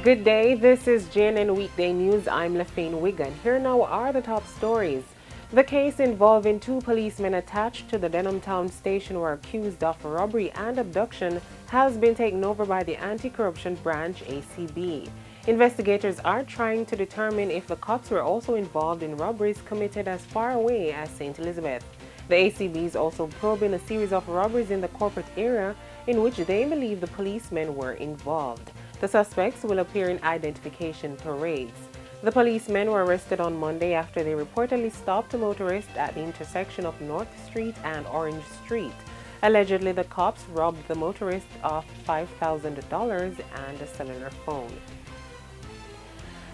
Good day, this is JNN Weekday News. I'm Lafayne Wigan. Here now are the top stories. The case involving two policemen attached to the Denhamtown station were accused of robbery and abduction has been taken over by the Anti-Corruption Branch ACB. Investigators are trying to determine if the cops were also involved in robberies committed as far away as St. Elizabeth. The ACB is also probing a series of robberies in the corporate area in which they believe the policemen were involved. The suspects will appear in identification parades. The policemen were arrested on Monday after they reportedly stopped a motorist at the intersection of North Street and Orange Street. Allegedly, the cops robbed the motorist of $5,000 and a cellular phone.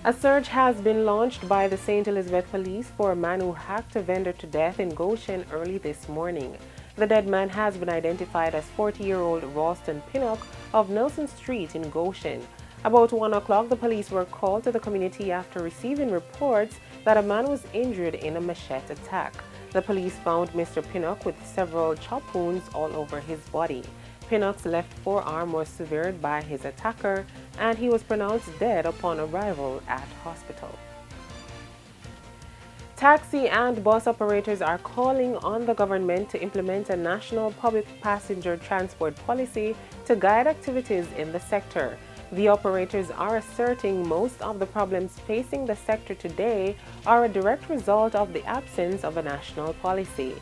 A search has been launched by the St. Elizabeth Police for a man who hacked a vendor to death in Goshen early this morning. The dead man has been identified as 40-year-old Ralston Pinnock of Nelson Street in Goshen. About 1 o'clock, the police were called to the community after receiving reports that a man was injured in a machete attack. The police found Mr. Pinnock with several chop wounds all over his body. Pinnock's left forearm was severed by his attacker, and he was pronounced dead upon arrival at hospital. Taxi and bus operators are calling on the government to implement a national public passenger transport policy to guide activities in the sector. The operators are asserting most of the problems facing the sector today are a direct result of the absence of a national policy.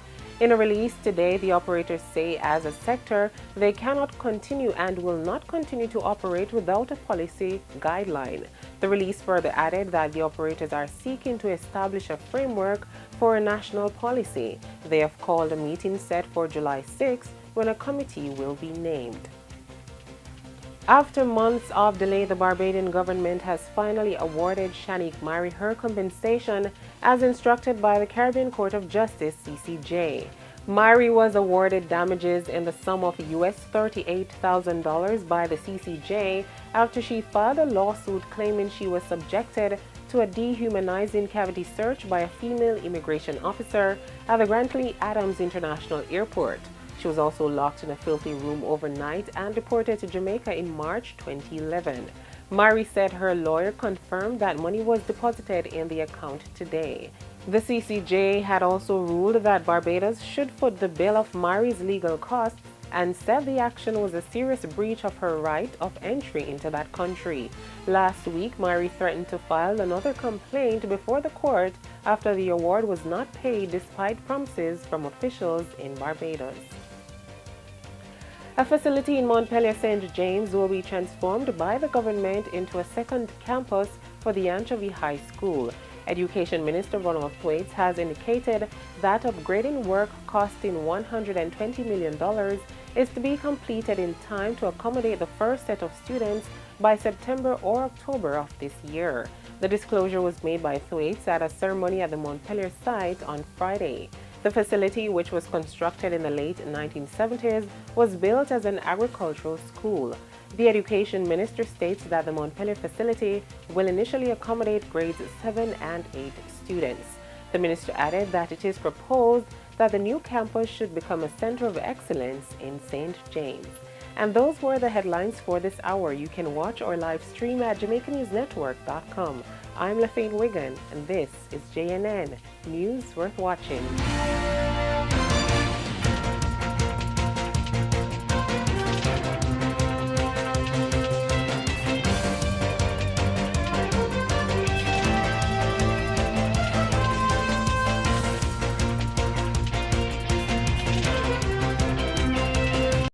In a release today, the operators say as a sector, they cannot continue and will not continue to operate without a policy guideline. The release further added that the operators are seeking to establish a framework for a national policy. They have called a meeting set for July 6 when a committee will be named. After months of delay, the Barbadian government has finally awarded Shanique Myrie her compensation as instructed by the Caribbean Court of Justice, CCJ. Myrie was awarded damages in the sum of US $38,000 by the CCJ after she filed a lawsuit claiming she was subjected to a dehumanizing cavity search by a female immigration officer at the Grantley Adams International Airport. She was also locked in a filthy room overnight and deported to Jamaica in March 2011. Myrie said her lawyer confirmed that money was deposited in the account today. The CCJ had also ruled that Barbados should foot the bill of Myrie's legal costs and said the action was a serious breach of her right of entry into that country. Last week, Myrie threatened to file another complaint before the court after the award was not paid despite promises from officials in Barbados. A facility in Montpelier St. James will be transformed by the government into a second campus for the Anchovy High School. Education Minister Ronald Thwaites has indicated that upgrading work costing $120 million is to be completed in time to accommodate the first set of students by September or October of this year. The disclosure was made by Thwaites at a ceremony at the Montpelier site on Friday. The facility, which was constructed in the late 1970s, was built as an agricultural school. The Education Minister states that the Montpelier facility will initially accommodate grades 7 and 8 students. The minister added that it is proposed that the new campus should become a center of excellence in St. James. And those were the headlines for this hour. You can watch or live stream at JamaicanNewsNetwork.com. I'm Lafayne Wigan, and this is JNN, News Worth Watching.